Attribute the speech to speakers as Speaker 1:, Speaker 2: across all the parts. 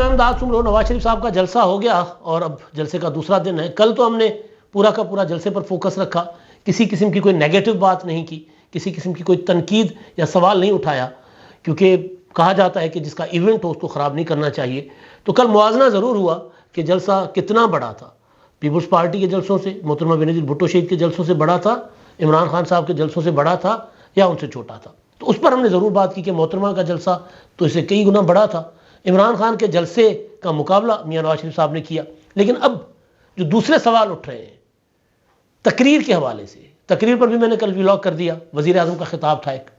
Speaker 1: میں امداد سن رہو نواز شریف صاحب کا جلسہ ہو گیا اور اب جلسے کا دوسرا دن ہے. کل تو ہم نے پورا کا پورا جلسے پر فوکس رکھا, کسی قسم کی کوئی نیگیٹو بات نہیں کی, کسی قسم کی کوئی تنقید یا سوال نہیں اٹھایا, کیونکہ کہا جاتا ہے کہ جس کا ایونٹ ہو اس کو خراب نہیں کرنا چاہیے. تو کل موازنہ ضرور ہوا کہ جلسہ کتنا بڑا تھا. پیپلز پارٹی کے جلسوں سے, محترمہ بینظیر بھٹو شہید کے جلسوں سے بڑا تھا, عمران خان صاحب کے جلسوں سے بڑا تھا, یا ان سے چھوٹا تھا. تو اس پر ہم نے ضرور بات کی کہ محترمہ کا جلسہ تو اس سے کئی گنا بڑا تھا, عمران خان کے جلسے کا مقابلہ میاں نواز شریف صاحب نے کیا. لیکن اب جو دوسرے سوال اٹھ رہے ہیں تقریر کے حوالے سے, تقریر پر بھی میں نے کل ولاگ کر دیا, وزیر اعظم کا خطاب تھا ایک,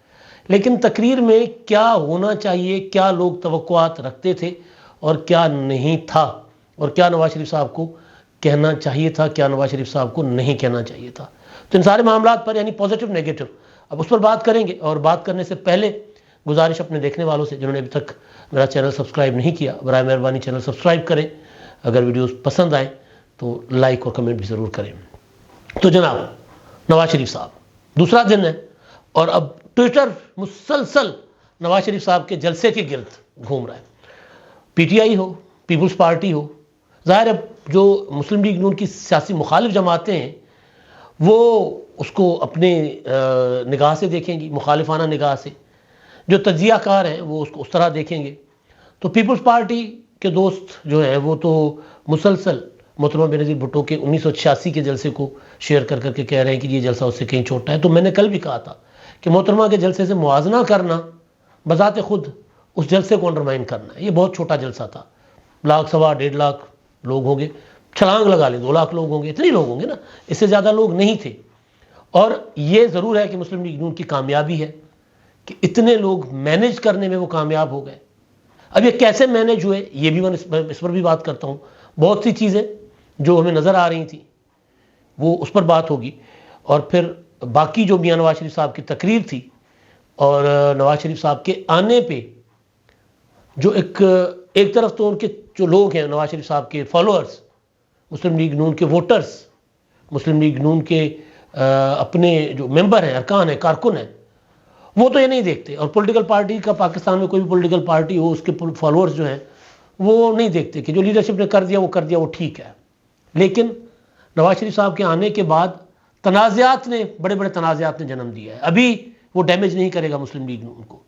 Speaker 1: لیکن تقریر میں کیا ہونا چاہیے, کیا لوگ توقعات رکھتے تھے اور کیا نہیں تھا, اور کیا نواز شریف صاحب کو کہنا چاہیے تھا, کیا نواز شریف صاحب کو نہیں کہنا چاہیے تھا. تو ان سارے معاملات پر یعنی پازیٹیو نیگیٹو اب اس پر بات کریں گے. اور بات کرنے سے پہلے گزارش اپنے دیکھنے والوں سے جنہوں نے ابھی تک میرا چینل سبسکرائب نہیں کیا, برائے مہربانی چینل سبسکرائب کریں. اگر ویڈیوز پسند آئیں تو لائک اور کمنٹ بھی ضرور کریں. تو جناب نواز شریف صاحب دوسرا دن ہے اور اب ٹویٹر مسلسل نواز شریف صاحب کے جلسے کے گرد گھوم رہا ہے. پی ٹی آئی ہو, پیپلز پارٹی ہو, ظاہر ہے جو مسلم لیگ نون کی سیاسی مخالف جماعتیں ہیں وہ اس کو اپنے نگاہ سے دیکھیں گی, مخالفانہ نگاہ سے. جو تجزیہ کار ہیں وہ اس کو اس طرح دیکھیں گے. تو پیپلز پارٹی کے دوست جو ہیں وہ تو مسلسل محترمہ بینظیر بھٹو کے 1986 کے جلسے کو شیئر کر کر کے کہہ رہے ہیں کہ یہ جلسہ اس سے کہیں چھوٹا ہے. تو میں نے کل بھی کہا تھا کہ محترمہ کے جلسے سے موازنہ کرنا بذات خود اس جلسے کو انڈرمائن کرنا ہے. یہ بہت چھوٹا جلسہ تھا, 100,000 سوا 1.5 لوگ ہوں گے, چھلانگ لگا لیں 2 لاکھ لوگ ہوں گے, اتنے لوگ ہوں گے نا, اس سے زیادہ لوگ نہیں تھے. اور یہ ضرور ہے کہ مسلم لیگ نون کی کامیابی ہے کہ اتنے لوگ مینیج کرنے میں وہ کامیاب ہو گئے. اب یہ کیسے مینیج ہوئے یہ بھی میں اس پر بھی بات کرتا ہوں. بہت سی چیزیں جو ہمیں نظر آ رہی تھیں وہ اس پر بات ہوگی, اور پھر باقی جو میاں نواز شریف صاحب کی تقریر تھی اور نواز شریف صاحب کے آنے پہ جو ایک طرف تو ان کے جو لوگ ہیں نواز شریف صاحب کے فالوورز, مسلم لیگ نون کے ووٹرز, مسلم لیگ نون کے اپنے جو ممبر ہیں, ارکان ہیں, کارکن ہیں, وہ تو یہ نہیں دیکھتے. اور پولیٹیکل پارٹی کا پاکستان میں کوئی بھی پولیٹیکل پارٹی ہو اس کے فالوورز جو ہیں وہ نہیں دیکھتے کہ جو لیڈرشپ نے کر دیا وہ ٹھیک ہے. لیکن نواز شریف صاحب کے آنے کے بعد تنازعات نے بڑے بڑے تنازعات نے جنم دیا ہے. ابھی وہ ڈیمیج نہیں کرے گا مسلم لیگ نون کو,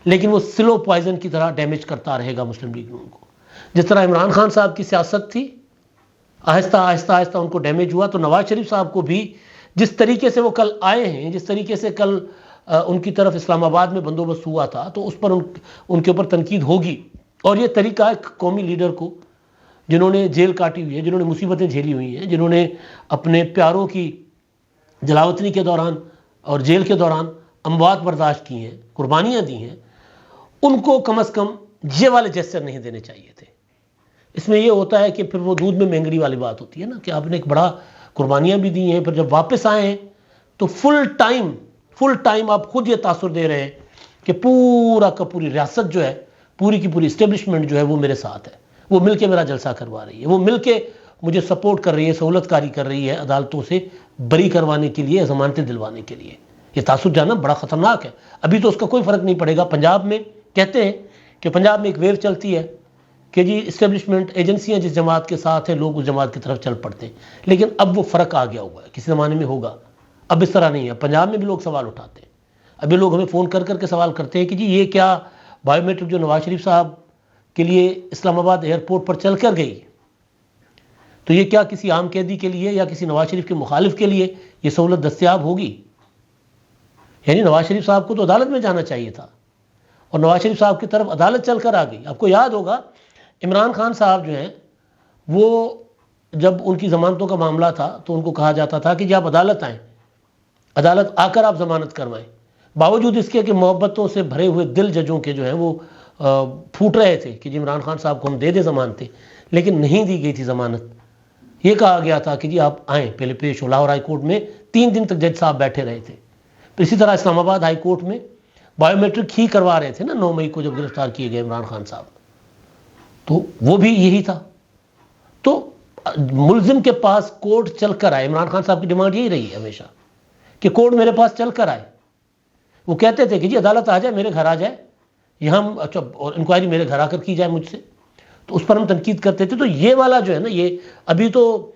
Speaker 1: لیکن وہ سلو پوائزن کی طرح ڈیمیج کرتا رہے گا مسلم لیگ نون کو. جس طرح عمران خان صاحب کی سیاست تھی, آہستہ آہستہ آہستہ ان کو ڈیمیج ہوا, تو نواز شریف صاحب کو بھی جس طریقے سے وہ کل آئے ہیں, جس طریقے سے کل ان کی طرف اسلام آباد میں بندوبست ہوا تھا, تو اس پر ان کے اوپر تنقید ہوگی. اور یہ طریقہ ایک قومی لیڈر کو جنہوں نے جیل کاٹی ہوئی ہے, جنہوں نے مصیبتیں جھیلی ہوئی ہیں, جنہوں نے اپنے پیاروں کی جلاوطنی کے دوران اور جیل کے دوران اموات برداشت کی ہیں, قربانیاں دی ہیں, ان کو کم از کم یہ والے جیسچر نہیں دینے چاہیے تھے. اس میں یہ ہوتا ہے کہ پھر وہ دودھ میں مینگڑی والی بات ہوتی ہے نا, کہ آپ نے ایک بڑا قربانیاں بھی دی ہیں, پھر جب واپس آئے ہیں تو فل ٹائم آپ خود یہ تاثر دے رہے ہیں کہ پورا کا پوری ریاست جو ہے, پوری کی پوری اسٹیبلشمنٹ جو ہے وہ میرے ساتھ ہے, وہ مل کے میرا جلسہ کروا رہی ہے, وہ مل کے مجھے سپورٹ کر رہی ہے, سہولت کاری کر رہی ہے عدالتوں سے بری کروانے کے لیے, ضمانتیں دلوانے کے لیے. یہ تاثر جانا بڑا خطرناک ہے. ابھی تو اس کا کوئی فرق نہیں پڑے گا. پنجاب میں کہتے ہیں کہ پنجاب میں ایک ویو چلتی ہے کہ جی اسٹیبلشمنٹ ایجنسیاں جس جماعت کے ساتھ ہیں لوگ اس جماعت کی طرف چل پڑتے ہیں. لیکن اب وہ فرق آ گیا ہوا ہے, کسی زمانے میں ہوگا, اب اس طرح نہیں ہے. پنجاب میں بھی لوگ سوال اٹھاتے ہیں, ابھی لوگ ہمیں فون کر کر کے سوال کرتے ہیں کہ جی یہ کیا بایو میٹرک جو نواز شریف صاحب کے لیے اسلام آباد ایئرپورٹ پر چل کر گئی, تو یہ کیا کسی عام قیدی کے لیے یا کسی نواز شریف کے مخالف کے لیے یہ سہولت دستیاب ہوگی؟ یعنی نواز شریف صاحب کو تو عدالت میں جانا چاہیے تھا, اور نواز شریف صاحب کی طرف عدالت چل کر آ گئی. آپ کو یاد ہوگا عمران خان صاحب جو ہیں وہ جب ان کی ضمانتوں کا معاملہ تھا تو ان کو کہا جاتا تھا کہ جی آپ عدالت آئیں, عدالت آ کر آپ ضمانت کروائیں. باوجود اس کے کہ محبتوں سے بھرے ہوئے دل ججوں کے جو ہیں وہ پھوٹ رہے تھے کہ جی عمران خان صاحب کو ہم دے دیں ضمانتیں, لیکن نہیں دی گئی تھی ضمانت. یہ کہا گیا تھا کہ جی آپ آئیں, پہلے پیش ہو. لاہور ہائی کورٹ میں 3 دن تک جج صاحب بیٹھے رہے تھے. پھر اسی طرح اسلام آباد ہائی کورٹ میں بایو میٹرک ہی کروا رہے تھے نا 9 مئی کو جب گرفتار کیے گئے عمران خان صاحب, تو وہ بھی یہی تھا. تو ملزم کے پاس کورٹ چل کر آئے. عمران خان صاحب کی ڈیمانڈ یہی رہی ہے ہمیشہ کہ کورٹ میرے پاس چل کر آئے. وہ کہتے تھے کہ جی عدالت آ جائے, میرے گھر آ جائے, یہاں اور انکوائری میرے گھر آ کر کی جائے مجھ سے. تو اس پر ہم تنقید کرتے تھے. تو یہ والا جو ہے نا، یہ ابھی تو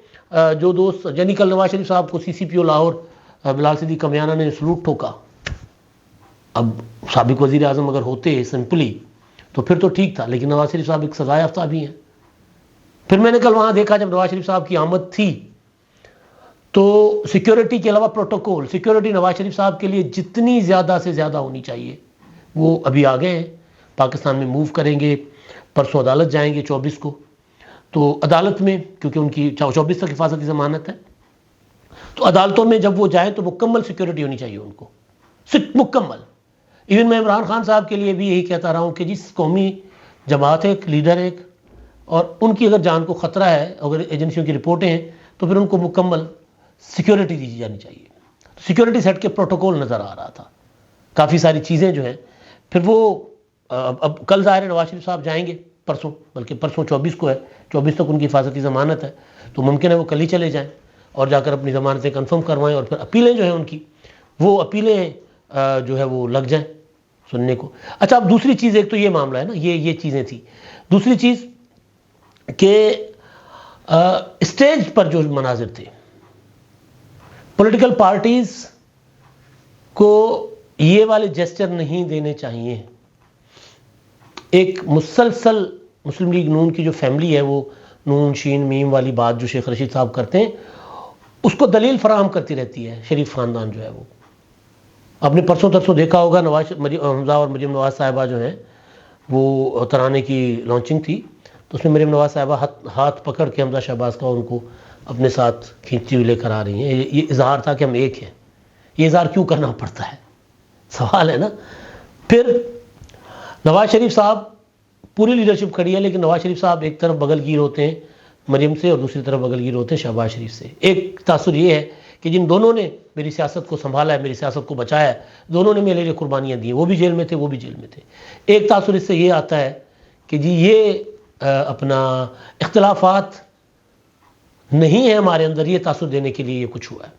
Speaker 1: جو دوست یعنی کل نواز شریف صاحب کو CCPO لاہور بلال صدیق کمیانہ نے سلوٹ ٹھوکا. اب سابق وزیر اعظم اگر ہوتے سمپلی تو پھر تو ٹھیک تھا، لیکن نواز شریف صاحب ایک سزا یافتہ بھی ہیں. پھر میں نے کل وہاں دیکھا جب نواز شریف صاحب کی آمد تھی تو سیکیورٹی کے علاوہ پروٹوکول، سیکیورٹی نواز شریف صاحب کے لیے جتنی زیادہ سے زیادہ ہونی چاہیے وہ ابھی آگے ہیں. پاکستان میں موو کریں گے، پرسوں عدالت جائیں گے 24 کو. تو عدالت میں کیونکہ ان کی 24 تک حفاظتی ضمانت ہے، تو عدالتوں میں جب وہ جائیں تو مکمل سیکیورٹی ہونی چاہیے ان کو، مکمل. ایون میں عمران خان صاحب کے لیے بھی یہی کہتا رہا ہوں کہ جس قومی جماعت ایک لیڈر ایک، اور ان کی اگر جان کو خطرہ ہے، اگر ایجنسیوں کی رپورٹیں ہیں تو پھر ان کو مکمل سیکیورٹی دی جانی چاہیے. سیکیورٹی سیٹ کے پروٹوکول نظر آ رہا تھا، کافی ساری چیزیں جو ہیں. پھر وہ اب کل ظاہر ہے نواز شریف صاحب جائیں گے، پرسوں، بلکہ پرسوں 24 کو ہے، 24 تک ان کی حفاظتی ضمانت ہے، تو ممکن ہے وہ کل ہی چلے جائیں اور جا کر اپنی ضمانتیں کنفرم کروائیں، اور پھر اپیلیں جو ہیں ان کی، وہ اپیلیں جو ہے وہ لگ جائیں سننے کو. اچھا، اب دوسری چیز، ایک تو یہ معاملہ ہے نا، یہ چیزیں تھیں. دوسری چیز کہ اسٹیج پر جو مناظر تھے، پولیٹیکل پارٹیز کو یہ والے جیسچر نہیں دینے چاہیے. ایک مسلسل مسلم لیگ نون کی جو فیملی ہے، وہ نون شین میم والی بات جو شیخ رشید صاحب کرتے ہیں، اس کو دلیل فراہم کرتی رہتی ہے شریف خاندان جو ہے وہ. آپ نے پرسوں ترسوں دیکھا ہوگا، حمزہ اور مریم نواز صاحبہ جو ہیں وہ ترانے کی لانچنگ تھی، تو اس میں مریم نواز صاحبہ ہاتھ پکڑ کے حمزہ شہباز کا ان کو اپنے ساتھ کھینچتی ہوئی لے کر آ رہی ہیں. یہ اظہار تھا کہ ہم ایک ہیں. یہ اظہار کیوں کرنا پڑتا ہے، سوال ہے نا. پھر نواز شریف صاحب، پوری لیڈرشپ کھڑی ہے، لیکن نواز شریف صاحب ایک طرف بغل گیر ہوتے ہیں مریم سے اور دوسری طرف بغل گیر ہوتے ہیں شہباز شریف سے. ایک تاثر یہ ہے کہ جن دونوں نے میری سیاست کو سنبھالا ہے، میری سیاست کو بچایا ہے، دونوں نے میرے لیے قربانیاں دی ہیں. وہ بھی جیل میں تھے، وہ بھی جیل میں تھے. ایک تاثر اس سے یہ آتا ہے کہ جی یہ اپنا اختلافات نہیں ہے ہمارے اندر، یہ تاثر دینے کے لیے یہ کچھ ہوا ہے.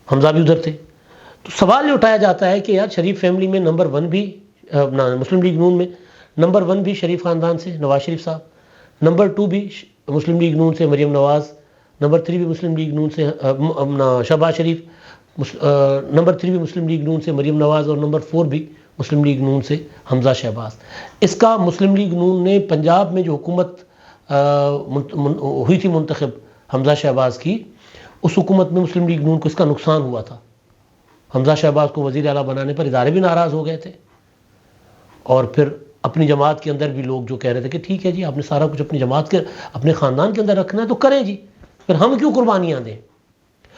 Speaker 1: حمزہ بھی ادھر تھے. تو سوال یہ اٹھایا جاتا ہے کہ یار شریف فیملی میں نمبر 1 بھی مسلم لیگ نون میں نمبر 1 بھی شریف خاندان سے نواز شریف صاحب، نمبر 2 بھی مسلم لیگ نون سے مریم نواز، نمبر 3 بھی مسلم لیگ نون سے شہباز شریف، نمبر 3 بھی مسلم لیگ نون سے مریم نواز، اور نمبر 4 بھی مسلم لیگ نون سے حمزہ شہباز. اس کا مسلم لیگ نون نے پنجاب میں جو حکومت ہوئی تھی منتخب حمزہ شہباز کی، اس حکومت میں مسلم لیگ نون کو اس کا نقصان ہوا تھا. حمزہ شہباز کو وزیر اعلیٰ بنانے پر ادارے بھی ناراض ہو گئے تھے، اور پھر اپنی جماعت کے اندر بھی لوگ جو کہہ رہے تھے کہ ٹھیک ہے جی، آپ نے سارا کچھ اپنی جماعت کے اپنے خاندان کے اندر رکھنا ہے تو کریں جی، پھر ہم کیوں قربانیاں دیں.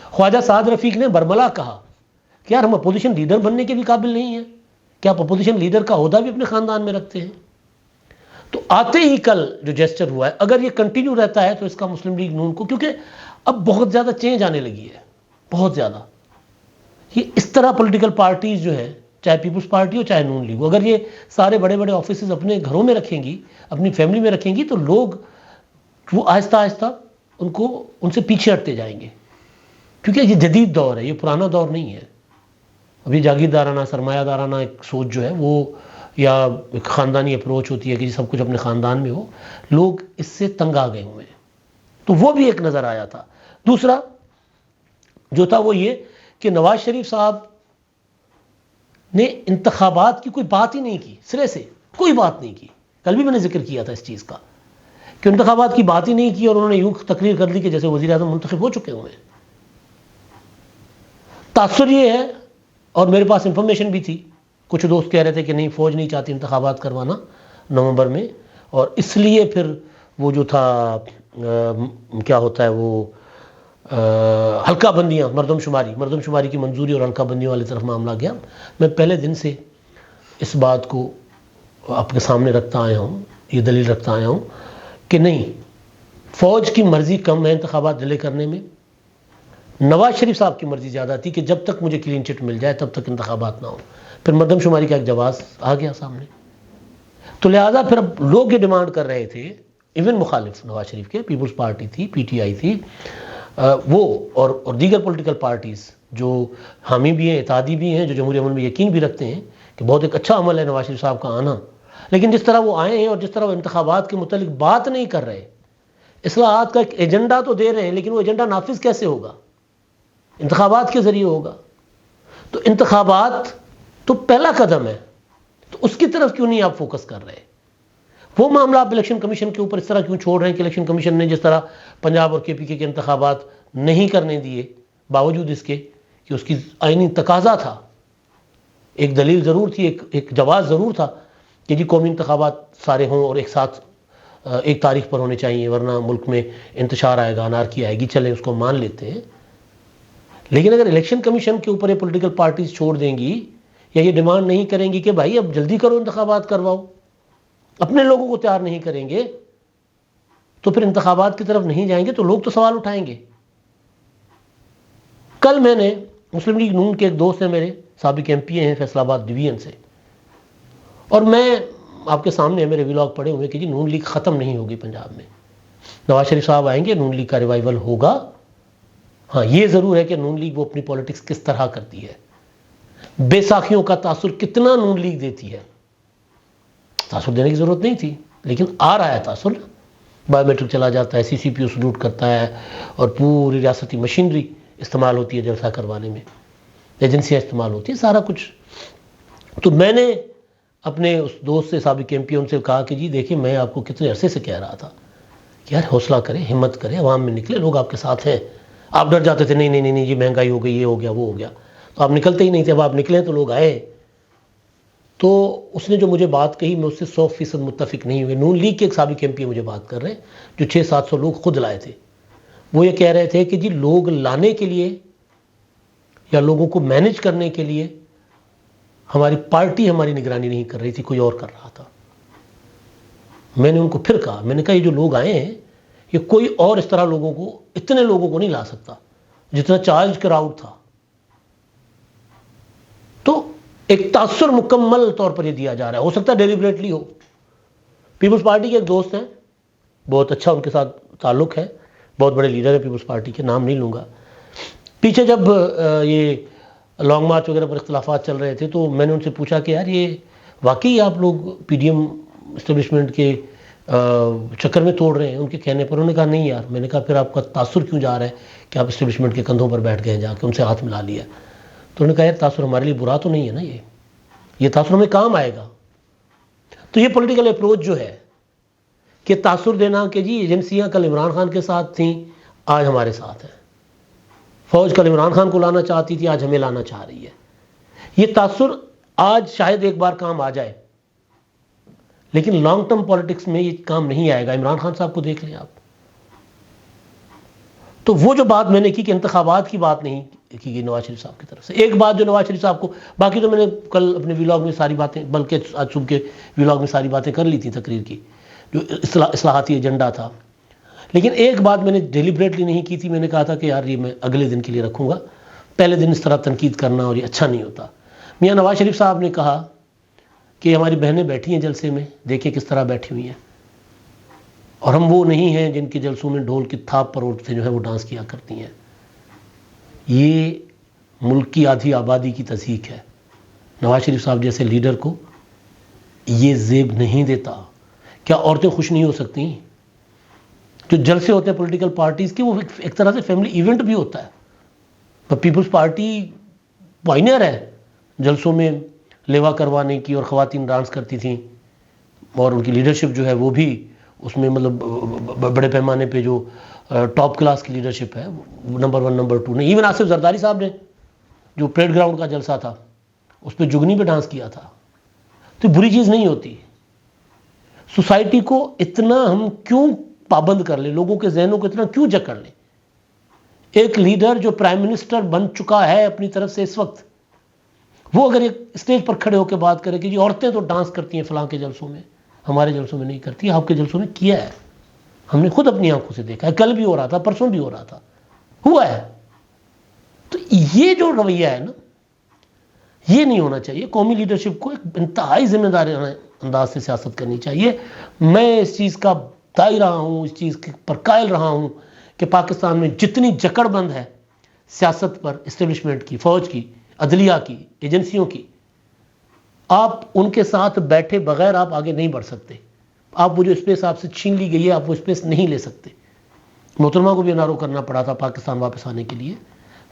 Speaker 1: خواجہ سعد رفیق نے برملا کہا کہ یار ہم اپوزیشن لیڈر بننے کے بھی قابل نہیں ہیں، کیا آپ اپوزیشن لیڈر کا عہدہ بھی اپنے خاندان میں رکھتے ہیں. تو آتے ہی کل جو جیسچر ہوا ہے، اگر یہ کنٹینیو رہتا ہے تو اس کا مسلم لیگ نون کو، کیونکہ اب بہت زیادہ چینج آنے لگی ہے، بہت زیادہ. یہ اس طرح پولیٹیکل پارٹیز جو ہے، چاہے پیپلز پارٹی ہو چاہے نون لیگ ہو، اگر یہ سارے بڑے بڑے آفیسز اپنے گھروں میں رکھیں گی، اپنی فیملی میں رکھیں گی، تو لوگ وہ آہستہ آہستہ ان سے پیچھے ہٹتے جائیں گے. کیونکہ یہ جدید دور ہے، یہ پرانا دور نہیں ہے. ابھی جاگیردارانہ سرمایہ دارانہ ایک سوچ جو ہے وہ، یا ایک خاندانی اپروچ ہوتی ہے کہ سب کچھ اپنے خاندان میں ہو، لوگ اس سے تنگ آ گئے ہوئے ہیں. تو وہ بھی ایک نظر آیا تھا. دوسرا جو تھا وہ یہ کہ نواز شریف صاحب نے انتخابات کی کوئی بات ہی نہیں کی، سرے سے کوئی بات نہیں کی. کل بھی میں نے ذکر کیا تھا اس چیز کا کہ انتخابات کی بات ہی نہیں کی، اور انہوں نے یوں تقریر کر لی کہ جیسے وزیر اعظم منتخب ہو چکے ہوئے ہیں. تاثر یہ ہے، اور میرے پاس انفارمیشن بھی تھی، کچھ دوست کہہ رہے تھے کہ نہیں، فوج نہیں چاہتی انتخابات کروانا نومبر میں، اور اس لیے پھر وہ جو تھا کیا ہوتا ہے وہ حلقہ بندیاں، مردم شماری کی منظوری اور حلقہ بندیوں والی طرف معاملہ گیا. میں پہلے دن سے اس بات کو آپ کے سامنے رکھتا آیا ہوں، یہ دلیل رکھتا آیا ہوں کہ نہیں، فوج کی مرضی کم ہے انتخابات ڈیلے کرنے میں. نواز شریف صاحب کی مرضی زیادہ تھی کہ جب تک مجھے کلین چٹ مل جائے تب تک انتخابات نہ ہو. پھر مردم شماری کا ایک جواز آ گیا سامنے. تو لہٰذا پھر اب لوگ یہ ڈیمانڈ کر رہے تھے، ایون مخالف نواز شریف کے، پیپلز پارٹی تھی، PTI تھی، وہ اور دیگر پولیٹیکل پارٹیز جو حامی بھی ہیں، اتحادی بھی ہیں، جو جمہوری عمل میں یقین بھی رکھتے ہیں کہ بہت ایک اچھا عمل ہے نواز شریف صاحب کا آنا، لیکن جس طرح وہ آئے ہیں اور جس طرح وہ انتخابات کے متعلق بات نہیں کر رہے، اصلاحات کا ایک ایجنڈا تو دے رہے ہیں لیکن وہ ایجنڈا نافذ کیسے ہوگا؟ انتخابات کے ذریعے ہوگا۔ تو انتخابات تو پہلا قدم ہے، تو اس کی طرف کیوں نہیں آپ فوکس کر رہے؟ وہ معاملہ آپ الیکشن کمیشن کے اوپر اس طرح کیوں چھوڑ رہے ہیں کہ الیکشن کمیشن نے جس طرح پنجاب اور KPK کے انتخابات نہیں کرنے دیے، باوجود اس کے کہ اس کی آئینی تقاضا تھا، ایک دلیل ضرور تھی، ایک جواز ضرور تھا کہ جی قومی انتخابات سارے ہوں اور ایک ساتھ ایک تاریخ پر ہونے چاہیے، ورنہ ملک میں انتشار آئے گا، انارکی آئے گی، چلیں اس کو مان لیتے ہیں۔ لیکن اگر الیکشن کمیشن کے اوپر یہ پولیٹیکل پارٹیز چھوڑ دیں گی یا یہ ڈیمانڈ نہیں کریں گی کہ بھائی اب جلدی کرو، انتخابات کرواؤ، اپنے لوگوں کو تیار نہیں کریں گے، تو پھر انتخابات کی طرف نہیں جائیں گے تو لوگ تو سوال اٹھائیں گے۔ کل میں نے مسلم لیگ نون کے ایک دوست ہیں میرے، سابق MP ہیں فیصل آباد ڈویژن سے، اور میں آپ کے سامنے میرے ولاگ پڑے ہوئے کہ جی نون لیگ ختم نہیں ہوگی پنجاب میں، نواز شریف صاحب آئیں گے، نون لیگ کا ریوائول ہوگا۔ ہاں یہ ضرور ہے کہ نون لیگ وہ اپنی پولیٹکس کس طرح کرتی ہے، بے ساکھیوں کا تاثر کتنا نون لیگ دیتی ہے۔ تاثر دینے کی ضرورت نہیں تھی لیکن آ رہا ہے تاثر، بایو میٹرک چلا جاتا ہے، CCPO سلوٹ کرتا ہے، اور پوری ریاستی مشینری استعمال ہوتی ہے جلسہ کروانے میں، ایجنسیاں استعمال ہوتی ہیں، سارا کچھ۔ تو میں نے اپنے اس دوست سے سابق MP ان سے کہا کہ جی دیکھیں میں آپ کو کتنے عرصے سے کہہ رہا تھا کہ یار حوصلہ کریں، ہمت کریں، عوام میں نکلے، لوگ آپ کے ساتھ ہیں۔ آپ ڈر جاتے تھے، نہیں نہیں نہیں جی مہنگائی ہو گئی، یہ ہو گیا، وہ ہو گیا، تو آپ نکلتے ہی نہیں تھے۔ اب آپ نکلے تو لوگ آئے۔ تو اس نے جو مجھے بات کہی میں اس سے 100% متفق نہیں ہوئے۔ نون لیگ کے ایک سابق MP مجھے بات کر رہے ہیں جو 600-700 لوگ خود لائے تھے۔ وہ یہ کہہ رہے تھے کہ جی لوگ لانے کے لیے یا لوگوں کو مینج کرنے کے لیے ہماری پارٹی ہماری نگرانی نہیں کر رہی تھی، کوئی اور کر رہا تھا۔ میں نے ان کو پھر کہا، میں نے کہا یہ جو لوگ آئے ہیں یہ کوئی اور اس طرح لوگوں کو، اتنے لوگوں کو نہیں لا سکتا جتنا چارج کراؤڈ تھا۔ تو ایک تاثر مکمل طور پر یہ دیا جا رہا ہے، ہو سکتا ہے ڈیلیبریٹلی ہو۔ پیپلز پارٹی کے ایک دوست ہیں، بہت اچھا ان کے ساتھ تعلق ہے، بہت بڑے لیڈر ہیں پیپلز پارٹی کے، نام نہیں لوں گا۔ پیچھے جب یہ لانگ مارچ وغیرہ پر اختلافات چل رہے تھے تو میں نے ان سے پوچھا کہ یار یہ واقعی آپ لوگ PDM اسٹیبلشمنٹ کے چکر میں توڑ رہے ہیں؟ ان کے کہنے پر انہوں نے کہا نہیں یار۔ میں نے کہا پھر آپ کا تاثر کیوں جا رہا ہے کہ آپ اسٹیبلشمنٹ کے کندھوں پر بیٹھ گئے ہیں، جا کے ان سے ہاتھ ملا لیا؟ تو انہوں نے کہا یار تاثر ہمارے لیے برا تو نہیں ہے نا، یہ تاثر ہمیں کام آئے گا۔ تو یہ پولیٹیکل اپروچ جو ہے کہ تاثر دینا کہ جی ایجنسیاں کل عمران خان کے ساتھ تھیں، آج ہمارے ساتھ ہیں، فوج کل عمران خان کو لانا چاہتی تھی، آج ہمیں لانا چاہ رہی ہے، یہ تاثر آج شاید ایک بار کام آ جائے لیکن لانگ ٹرم پالیٹکس میں یہ کام نہیں آئے گا۔ عمران خان صاحب کو دیکھ لیں آپ۔ تو وہ جو بات میں نے کی کہ انتخابات کی بات نہیں کی گئی نواز شریف صاحب کی طرف سے، ایک بات جو نواز شریف صاحب کو، باقی تو میں نے کل اپنے ولاگ میں ساری باتیں، بلکہ آج صبح کے ولاگ میں ساری باتیں کر لی تھی تقریر کی، جو اصلاحاتی ایجنڈا تھا۔ لیکن ایک بات میں نے ڈیلیبریٹلی نہیں کی تھی، میں نے کہا تھا کہ یار یہ میں اگلے دن کے لیے رکھوں گا، پہلے دن اس طرح تنقید کرنا اور یہ اچھا نہیں ہوتا۔ میاں نواز شریف صاحب نے کہا کہ ہماری بہنیں بیٹھی ہیں جلسے میں، دیکھیں کس طرح بیٹھی ہوئی ہیں، اور ہم وہ نہیں ہیں جن کے جلسوں میں ڈھول کی تھاپ پر اٹھتے جو ہے وہ ڈانس کیا کرتی ہیں۔ یہ ملک کی آدھی آبادی کی تضحیک ہے۔ نواز شریف صاحب جیسے لیڈر کو یہ زیب نہیں دیتا۔ کیا عورتیں خوش نہیں ہو سکتی؟ جو جلسے ہوتے ہیں پولیٹیکل پارٹیز کے، وہ ایک طرح سے فیملی ایونٹ بھی ہوتا ہے۔ پر پیپلز پارٹی پائنیئر ہے جلسوں میں لیوا کروانے کی، اور خواتین ڈانس کرتی تھیں، اور ان کی لیڈرشپ جو ہے وہ بھی اس میں مطلب بڑے پیمانے پہ جو ٹاپ کلاس کی لیڈرشپ ہے، نمبر 1 نمبر 2 نے، ایون آصف زرداری صاحب نے جو پریڈ گراؤنڈ کا جلسہ تھا اس پہ جگنی پہ ڈانس کیا تھا۔ تو بری چیز نہیں ہوتی۔ سوسائٹی کو اتنا ہم کیوں پابند کر لیں، لوگوں کے ذہنوں کو اتنا کیوں جکڑ لیں؟ ایک لیڈر جو پرائم منسٹر بن چکا ہے اپنی طرف سے اس وقت، وہ اگر ایک اسٹیج پر کھڑے ہو کے بات کرے کہ جی عورتیں تو ڈانس کرتی ہیں فلاں کے جلسوں میں، ہمارے جلسوں میں نہیں کرتی، آپ کے جلسوں میں کیا ہے، ہم نے خود اپنی آنکھوں سے دیکھا ہے، کل بھی ہو رہا تھا، پرسوں بھی ہو رہا تھا، ہوا ہے۔ تو یہ جو رویہ ہے نا، یہ نہیں ہونا چاہیے۔ قومی لیڈرشپ کو ایک انتہائی ذمہ دارانہ انداز سے سیاست کرنی چاہیے۔ میں اس چیز کا دائی رہا ہوں، اس چیز پر قائل رہا ہوں کہ پاکستان میں جتنی جکڑ بند ہے سیاست پر، اسٹیبلشمنٹ کی، فوج کی، عدلیہ کی، ایجنسیوں کی، آپ ان کے ساتھ بیٹھے بغیر آپ آگے نہیں بڑھ سکتے. آپ وہ جو اسپیس آپ سے چھین لی گئی ہے آپ وہ اسپیس نہیں لے سکتے. محترمہ کو بھی انارو کرنا پڑا تھا پاکستان واپس آنے کے لیے.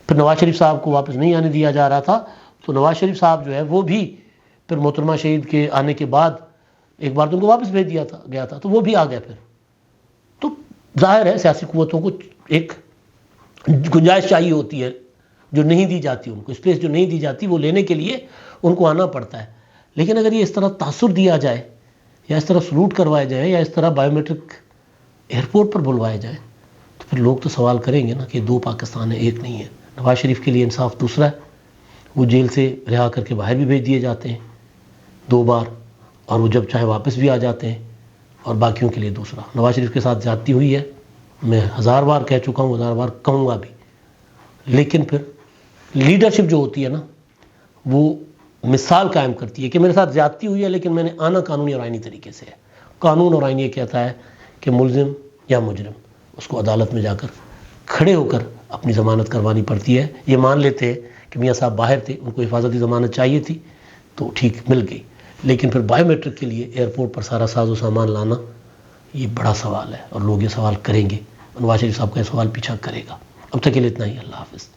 Speaker 1: پھر نواز شریف صاحب کو واپس نہیں آنے دیا جا رہا تھا تو نواز شریف صاحب جو ہے وہ بھی پھر محترمہ شہید کے آنے کے بعد ایک بار تو ان کو واپس بھیج دیا گیا تھا تو وہ بھی آ گیا پھر. تو ظاہر ہے سیاسی قوتوں کو ایک گنجائش چاہیے ہوتی ہے جو نہیں دی جاتی، ان کو اسپیس جو نہیں دی جاتی وہ لینے کے لیے ان کو آنا پڑتا ہے. لیکن اگر یہ اس طرح تاثر دیا جائے یا اس طرح سلوٹ کروایا جائے یا اس طرح بائیو میٹرک ایئرپورٹ پر بلوایا جائے تو پھر لوگ تو سوال کریں گے نا کہ دو پاکستان ہے ایک نہیں ہے. نواز شریف کے لیے انصاف دوسرا ہے، وہ جیل سے رہا کر کے باہر بھی بھیج دیے جاتے ہیں 2 بار اور وہ جب چاہے واپس بھی آ جاتے ہیں، اور باقیوں کے لیے دوسرا. نواز شریف کے ساتھ زیادتی ہوئی ہے، میں 1000 بار کہہ چکا ہوں، 1000 بار کہوں گا بھی. لیکن پھر لیڈرشپ جو ہوتی ہے نا وہ مثال قائم کرتی ہے کہ میرے ساتھ زیادتی ہوئی ہے لیکن میں نے آنا قانونی اور آئینی طریقے سے ہے. قانون اور آئین یہ کہتا ہے کہ ملزم یا مجرم اس کو عدالت میں جا کر کھڑے ہو کر اپنی ضمانت کروانی پڑتی ہے. یہ مان لیتے ہیں کہ میاں صاحب باہر تھے، ان کو حفاظتی ضمانت چاہیے تھی تو ٹھیک مل گئی. لیکن پھر بائیو میٹرک کے لیے ایئرپورٹ پر سارا ساز و سامان لانا یہ بڑا سوال ہے اور لوگ یہ سوال کریں گے. نواز شریف صاحب کا یہ سوال پیچھا کرے گا. اب تک کے لیے اتنا ہی. اللہ حافظ.